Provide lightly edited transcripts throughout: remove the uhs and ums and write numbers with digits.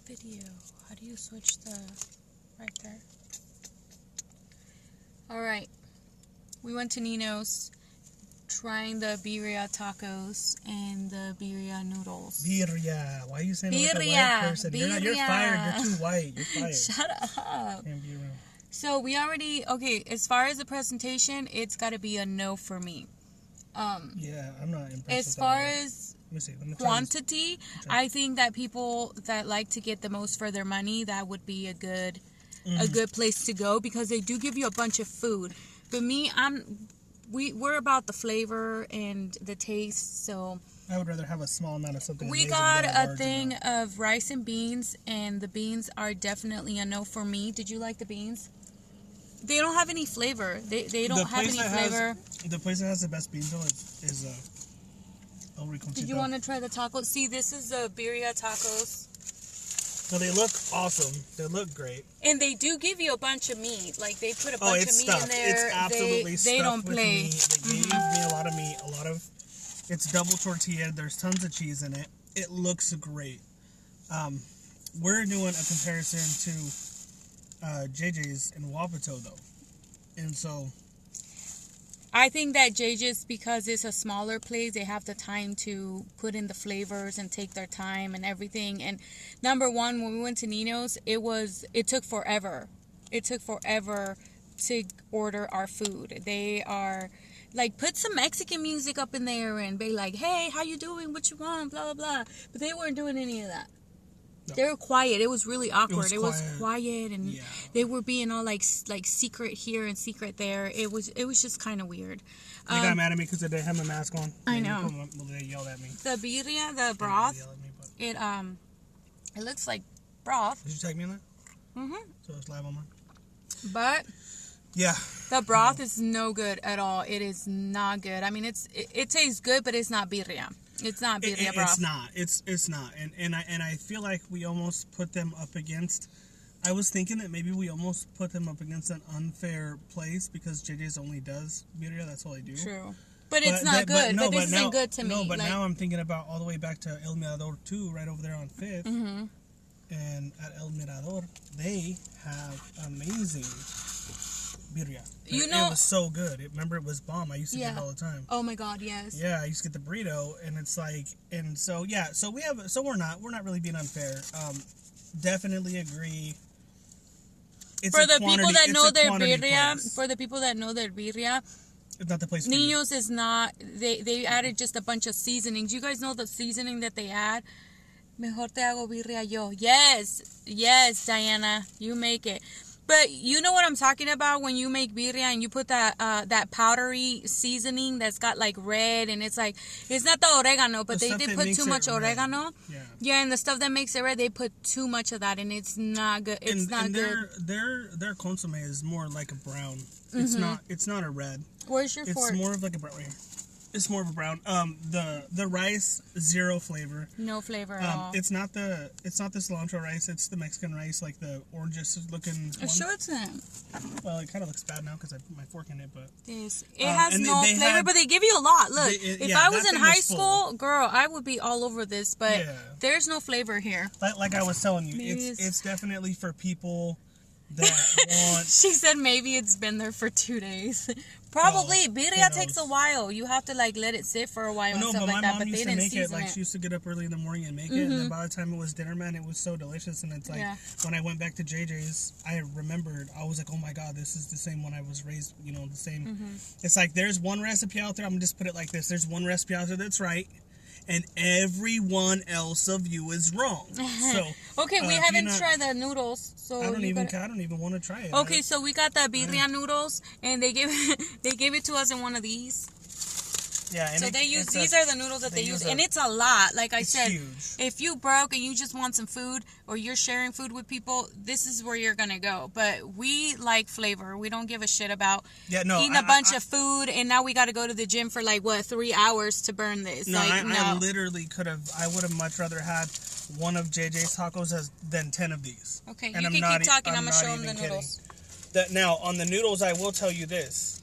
video. How do you switch the... Right there. Alright. We went to Ninos, trying the birria tacos and the birria noodles. Birria. Why are you saying it like a white person? Birria. You're fired. You're too white. You're fired. Shut up. Can't be real. So we already... Okay, as far as the presentation, it's got to be a no for me. Yeah, I'm not impressed. As far as quantity, I think that people that like to get the most for their money, that would be a good place to go, because they do give you a bunch of food. But me, we're about the flavor and the taste, so I would rather have a small amount of something. We got a thing of rice and beans, and the beans are definitely a no for me. Did you like the beans? They don't have any flavor. They don't have any flavor. The place that has the best beans though is El Riconcito. Did you want to try the tacos? See, this is the birria tacos. No, they look awesome. They look great. And they do give you a bunch of meat. Like, they put a bunch of meat stuffed. in there. It's absolutely stuffed. They don't play. They gave me a lot of meat. It's double tortilla. There's tons of cheese in it. It looks great. We're doing a comparison to JJ's in Wapato though, and so I think that JJ's, because it's a smaller place, they have the time to put in the flavors and take their time and everything. And number one, when we went to Ninos, it took forever. It took forever to order our food. They are like, put some Mexican music up in there and be like, hey, how you doing? What you want? Blah, blah, blah. But they weren't doing any of that. No. They were quiet. It was really awkward. It was quiet, and they were being all like secret here and secret there. It was just kind of weird. They got mad at me because they didn't have my mask on. I know. They yelled at me. The birria, the broth, it looks like broth. Did you tag me on that? Mm-hmm. So it's live on mine. But yeah, the broth is no good at all. It is not good. I mean, it tastes good, but it's not birria. It's not birria broth. It's not. And I feel like we almost put them up against... I was thinking that maybe we almost put them up against an unfair place, because JJ's only does birria. That's all they do. True. But it's not good. But this isn't good to me. No, but now I'm thinking about all the way back to El Mirador 2, right over there on 5th. Mm-hmm. And at El Mirador, they have amazing birria. It was so good. Remember, it was bomb. I used to get it all the time. Oh my God, yes. Yeah, I used to get the burrito, and it's like, and so yeah, so we're not really being unfair. Definitely agree. It's for the people that know their birria, it's not the place for Ninos is not. They added just a bunch of seasonings. You guys know the seasoning that they add? Mejor te hago birria yo. Yes, Diana, you make it. But you know what I'm talking about when you make birria and you put that powdery seasoning that's got like red, and it's like, it's not the oregano, but they did put too much oregano. Yeah, and the stuff that makes it red, they put too much of that, and it's not good. It's not good. Their consome is more like a brown. It's not a red. Where's your fork? It's more of like a brown right here. It's more of a brown. The rice, zero flavor. No flavor at all. It's not the cilantro rice. It's the Mexican rice, like the orange looking one. Sure, it's not. Well, it kind of looks bad now because I put my fork in it, but it has no flavor. But they give you a lot. Look, if I was in high school, girl, I would be all over this. But there's no flavor here. Like I was telling you, it's definitely for people that want. She said maybe it's been there for 2 days. Probably. Birria takes a while. You have to like let it sit for a while and stuff like that. But they didn't season it. She used to get up early in the morning and make it, and then by the time it was dinner, man, it was so delicious. And it's like when I went back to JJ's, I remembered, I was like, oh my God, this is the same one I was raised. You know, the same. It's like there's one recipe out there. I'm gonna just put it like this. There's one recipe out there that's right, and everyone else of you is wrong. So okay, we haven't tried the noodles, so I don't even want to try it. Okay, so we got the birria noodles, and they gave it to us in one of these. Yeah, and so these are the noodles that they use, and it's a lot. Like I said, huge. If you broke and you just want some food, or you're sharing food with people, this is where you're gonna go. But we like flavor. We don't give a shit about eating a bunch of food, and now we got to go to the gym for 3 hours to burn this. No, I literally could have. I would have much rather had one of JJ's tacos than 10 of these. Okay, and you can keep talking. I'm gonna show them the noodles. Now on the noodles, I will tell you this.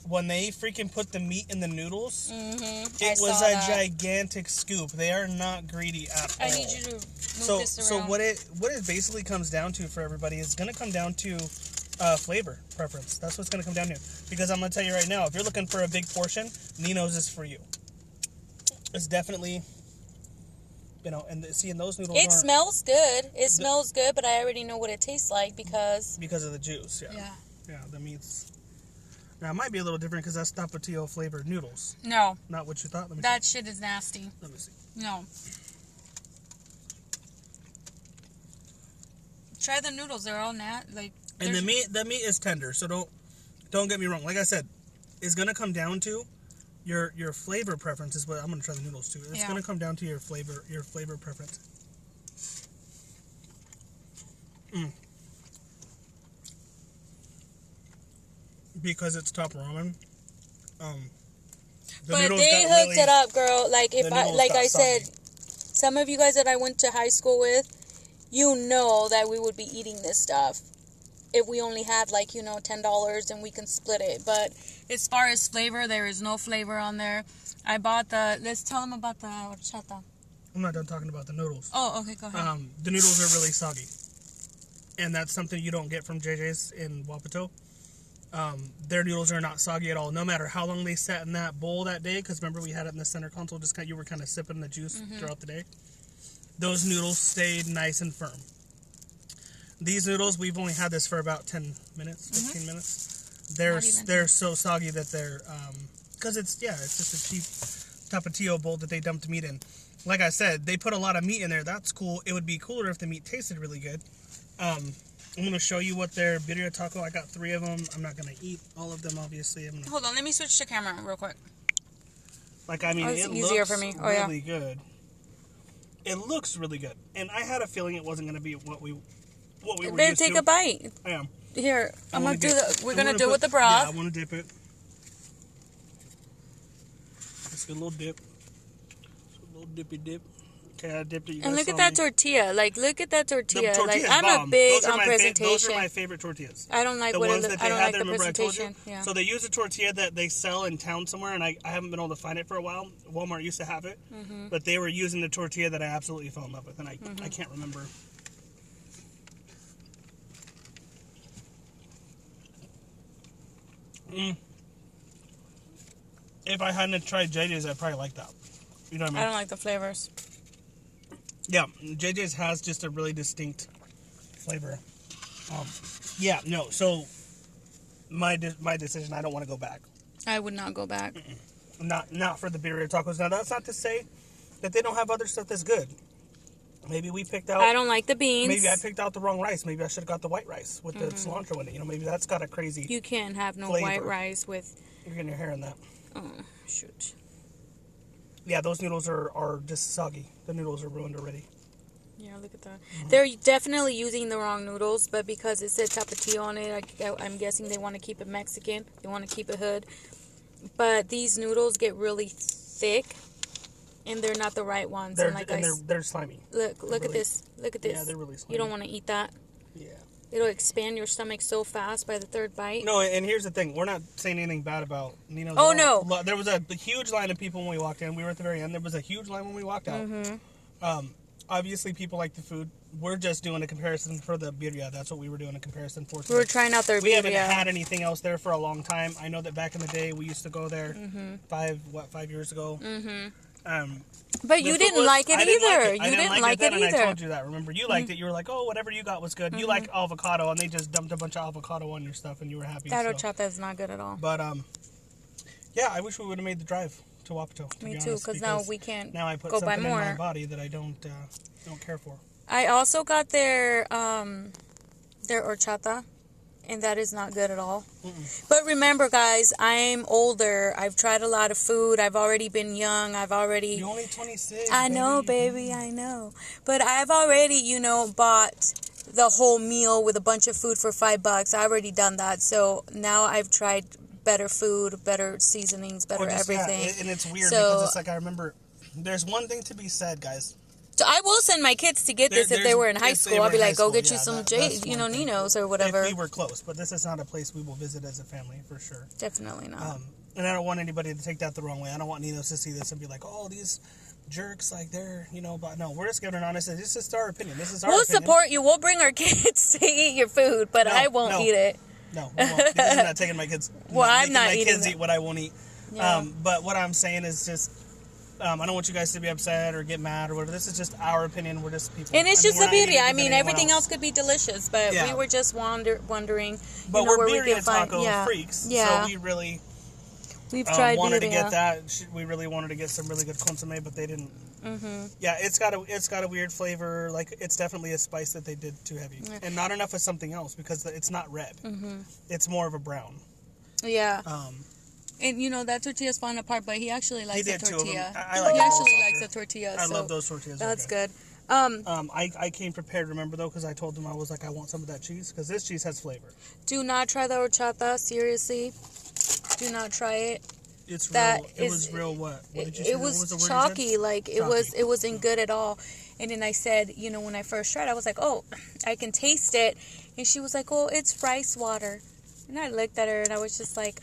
When they freaking put the meat in the noodles, it was a gigantic scoop. They are not greedy at all. I need you to So what it basically comes down to for everybody is going to come down to flavor preference. That's what's going to come down to. Because I'm going to tell you right now, if you're looking for a big portion, Ninos is for you. It's definitely, you know, and seeing those noodles. It smells good. It smells good, but I already know what it tastes like because of the juice. Yeah, the meats. Now, it might be a little different because that's tapatio flavored noodles. No. Not what you thought? Let me that see. shit is nasty. Let me see. No. Try the noodles. They're all And the meat is tender, so don't get me wrong. Like I said, it's going to come down to your flavor preference is what I'm going to try the noodles too. It's going to come down to your flavor preference. Because it's top ramen. But they hooked it up, girl. Like I said, some of you guys that I went to high school with, you know that we would be eating this stuff if we only had $10 and we can split it. But as far as flavor, there is no flavor on there. I bought let's tell them about the horchata. I'm not done talking about the noodles. Oh, okay, go ahead. The noodles are really soggy. And that's something you don't get from JJ's in Wapato. Their noodles are not soggy at all, no matter how long they sat in that bowl that day. Because remember, we had it in the center console. You were kind of sipping the juice throughout the day. Those noodles stayed nice and firm. These noodles, we've only had this for about 10 minutes, 15 minutes. They're so soggy that they're because it's just a cheap tapatio bowl that they dumped meat in. Like I said, they put a lot of meat in there. That's cool. It would be cooler if the meat tasted really good. I'm going to show you what their birria taco. I got 3 of them. I'm not going to eat all of them, obviously. Hold on, let me switch the camera real quick. It easier looks for me. really good. It looks really good, and I had a feeling it wasn't going to be what we were used to. Take a bite. I am. Here, we're going to do it with the broth. Yeah, I want to dip it. Just a little dip. Just a little dippy dip. Okay, I dipped it. And look at that tortilla. Look at that tortilla. I'm bomb. a big on presentation. Those are my favorite tortillas. I don't like the what ones it that I don't like there, the presentation. Yeah. So they use a tortilla that they sell in town somewhere, and I haven't been able to find it for a while. Walmart used to have it, but they were using the tortilla that I absolutely fell in love with, and I can't remember. If I hadn't tried JJ's, I'd probably like that. You know what I mean? I don't like the flavors. Yeah, JJ's has just a really distinct flavor. So my decision, I don't want to go back. I would not go back. Not for the birria tacos. Now, that's not to say that they don't have other stuff that's good. Maybe we picked out... I don't like the beans. Maybe I picked out the wrong rice. Maybe I should have got the white rice with the cilantro in it. Maybe that's got a crazy You can't have no flavor. white rice with... You're getting your hair in that. Oh, shoot. Yeah, those noodles are just soggy. The noodles are ruined already. Yeah, look at that. They're definitely using the wrong noodles, but because it said tapatio on it, I'm guessing they want to keep it Mexican. They want to keep it hood. But these noodles get really thick, and they're not the right ones. They're slimy. Look at this. Look at this. Yeah, they're really slimy. You don't want to eat that. Yeah. It'll expand your stomach so fast by the third bite. No, and here's the thing. We're not saying anything bad about Ninos. Oh, no. There was a huge line of people when we walked in. We were at the very end. There was a huge line when we walked out. Obviously, people like the food. We're just doing a comparison for the birria. That's what we were doing, a comparison for. We were trying out their birria. We haven't had anything else there for a long time. I know that back in the day, we used to go there 5 years ago. But you didn't like it either. You didn't like it either. And I told you that. Remember, you liked it. You were like, oh, whatever you got was good. You like avocado, and they just dumped a bunch of avocado on your stuff, and you were happy. That horchata is not good at all. But, yeah, I wish we would have made the drive to Wapato. Me too, because now we can't now I put go something buy more. in my body that I don't care for. I also got their horchata, and that is not good at all. But remember, guys, I'm older. I've tried a lot of food. I've already been young. You're only 26. I know, baby. I know. But I've already, bought the whole meal with a bunch of food for $5. I've already done that. So now I've tried better food, better seasonings, better everything. Yeah, and it's weird because it's like I remember. There's one thing to be said, guys. So I will send my kids to get this if they were in high school. I'll be like, go get you some Ninos or whatever. If we were close, but this is not a place we will visit as a family for sure. Definitely not. And I don't want anybody to take that the wrong way. I don't want Ninos to see this and be like, oh, jerks, like they're, but no, we're just giving an honest. This is our opinion. This is our We'll opinion. support you. We'll bring our kids to eat your food, but I won't eat it. No, we won't. Because I'm not taking my kids. Well, I'm not making my eating kids eat what I won't eat. Yeah. But what I'm saying is just, I don't want you guys to be upset or get mad or whatever. This is just our opinion. We're just people. And it's just a birria. I mean, everything else could be delicious, but we were just wondering. But we're birria taco freaks, so we really wanted to get that. We really wanted to get some really good consome, but they didn't. Mm-hmm. Yeah, it's got a weird flavor. Like, it's definitely a spice that they did too heavy, and not enough of something else because it's not red. Mm-hmm. It's more of a brown. Yeah. And that tortilla's falling apart, but he actually likes the tortilla. He actually likes the tortilla. I love those tortillas. That's good. I came prepared, remember, though, because I told them I was like, I want some of that cheese, because this cheese has flavor. Do not try the horchata, seriously. Do not try it. It's real. It was real what? What did you say? It was chalky. Like, it wasn't good at all. And then I said, when I first tried, I was like, oh, I can taste it. And she was like, oh, it's rice water. And I looked at her, and I was just like,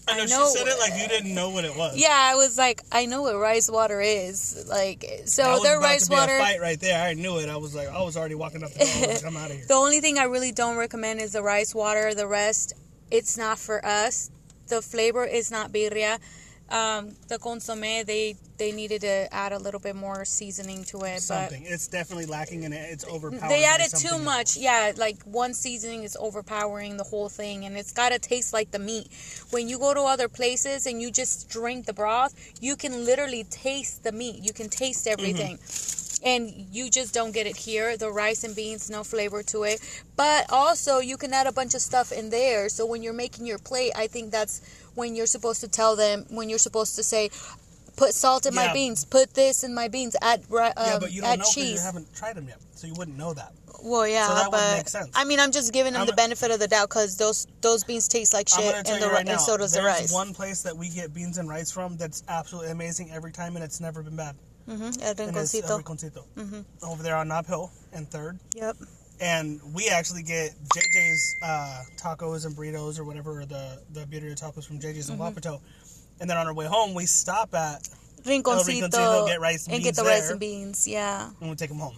I know she said it like you didn't know what it was. Yeah, I was like, I know what rice water is. Like, so their rice water. A fight right there. I knew it. I was already walking up the hall. I was like, I'm out of here. The only thing I really don't recommend is the rice water. The rest, it's not for us. The flavor is not birria. The consome, they needed to add a little bit more seasoning to it. Something. It's definitely lacking in it. It's overpowering. They added too much. Yeah, like one seasoning is overpowering the whole thing, and it's got to taste like the meat. When you go to other places and you just drink the broth, you can literally taste the meat. You can taste everything. Mm-hmm. And you just don't get it here. The rice and beans, no flavor to it. But also, you can add a bunch of stuff in there. So when you're making your plate, I think that's when you're supposed to tell them, when you're supposed to say, put salt in my beans, put this in my beans, add but you don't know cheese. You haven't tried them yet, so you wouldn't know that. Well, yeah, so that would make sense. I mean, I'm just giving them the benefit of the doubt because those beans taste like shit, and so does the rice. There's one place that we get beans and rice from that's absolutely amazing every time, and it's never been bad. Mm-hmm. El Rinconcito. Mm-hmm. Over there on Nob Hill and 3rd. Yep. And we actually get JJ's tacos and burritos or whatever, or the birria tacos from JJ's in Wapato. And then on our way home, we stop at Rinconcito, get rice and get the rice and beans, yeah. And we take them home.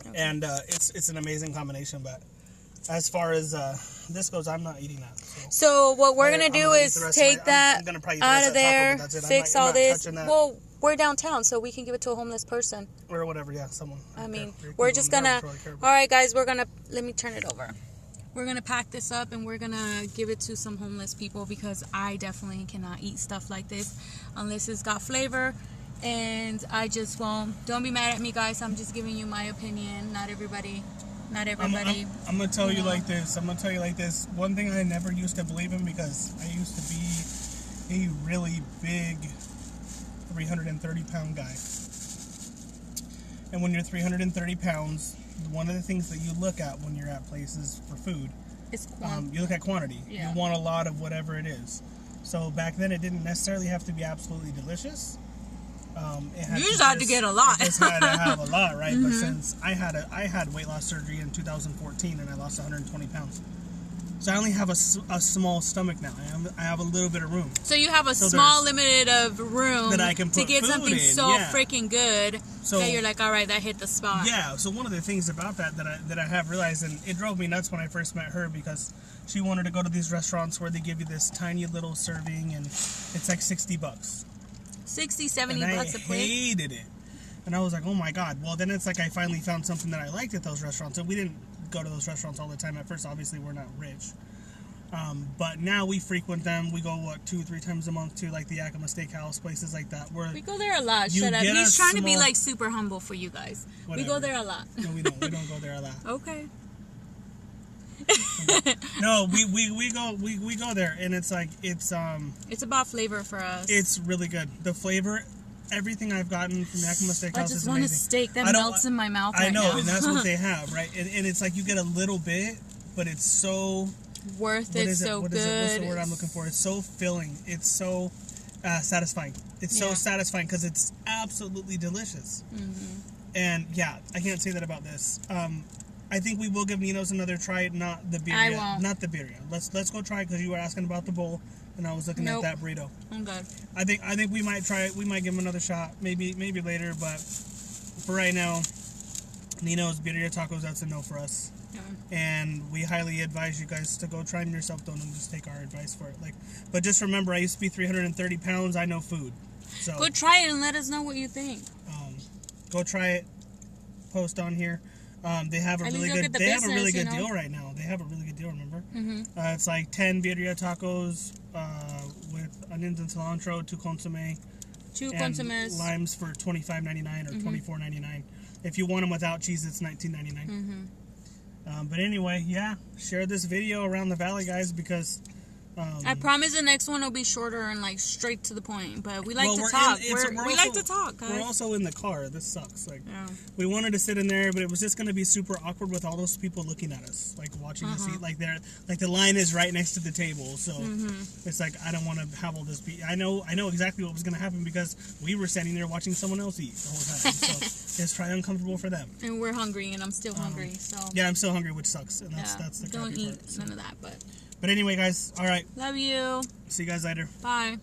Okay. And it's an amazing combination, but as far as this goes, I'm not eating that. So what we're going to do is take that out of there, fix all this. Well, we're downtown, so we can give it to a homeless person. Or whatever, yeah, someone. I mean, we're just going to... All right, guys, we're going to... Let me turn it over. We're going to pack this up, and we're going to give it to some homeless people because I definitely cannot eat stuff like this unless it's got flavor. And I just won't. Don't be mad at me, guys. I'm just giving you my opinion. Not everybody. I'm going to tell you like this. One thing I never used to believe in because I used to be a really big 330-pound guy. And when you're 330 pounds, one of the things that you look at when you're at places for food, you look at quantity. Yeah. You want a lot of whatever it is. So back then, it didn't necessarily have to be absolutely delicious. You just had to get a lot. You just had to have a lot, right? Mm-hmm. But since I had weight loss surgery in 2014 and I lost 120 pounds. So I only have a small stomach now. I have a little bit of room. So you have a small limited of room that I can put to get something in. So freaking good that you're like, all right, that hit the spot. Yeah. So one of the things about that I have realized, and it drove me nuts when I first met her because she wanted to go to these restaurants where they give you this tiny little serving and it's like $60. $60, $70 a plate. I hated it. And I was like, oh my God. Well, then it's like I finally found something that I liked at those restaurants. And we didn't go to those restaurants all the time. At first, obviously, we're not rich. But now we frequent them. We go, 2-3 times a month to like the Yakima Steakhouse, places like that. We go there a lot. Shut up. He's trying to be like super humble for you guys. Whatever. We go there a lot. No, we don't. We don't go there a lot. Okay. No, we go there, and it's like it's about flavor for us. It's really good. The flavor, everything I've gotten from Yakima Steakhouse is amazing. I just want a steak that melts in my mouth right now. I know, and that's what they have, right? And it's like you get a little bit, but it's so worth it. So good. What's the word I'm looking for? It's so filling. It's so satisfying. It's so satisfying because it's absolutely delicious. Mm-hmm. And yeah, I can't say that about this. I think we will give Ninos another try. Not the birria. I won't. Not the birria. Let's go try it because you were asking about the bowl. and I was looking at that burrito. I'm good. I think we might try it. We might give them another shot. Maybe later, but for right now, Ninos birria tacos, that's a no for us. Yeah. And we highly advise you guys to go try them yourself. Don't just take our advice for it. But just remember, I used to be 330 pounds. I know food. So go try it and let us know what you think. Go try it. Post on here. They have a really good. They have a really good deal right now. They have a really good deal. Remember? Mm-hmm. It's like 10 birria tacos with onions and cilantro, 2 consome, 2 consommes, limes for $25.99 or $24.99. If you want them without cheese, it's $19.99. Mm-hmm. But anyway, yeah, share this video around the valley, guys, because I promise the next one will be shorter and like straight to the point. But we like to talk. We like to talk, guys. We're also in the car. This sucks. We wanted to sit in there, but it was just going to be super awkward with all those people looking at us, like watching us eat. Like the line is right next to the table, so it's like I don't want to have all this. I know exactly what was going to happen because we were standing there watching someone else eat the whole time. So it's probably uncomfortable for them. And we're hungry, and I'm still hungry. So yeah, I'm still hungry, which sucks. And that's the don't crappy eat part, so. none of that, but. But anyway, guys, all right. Love you. See you guys later. Bye.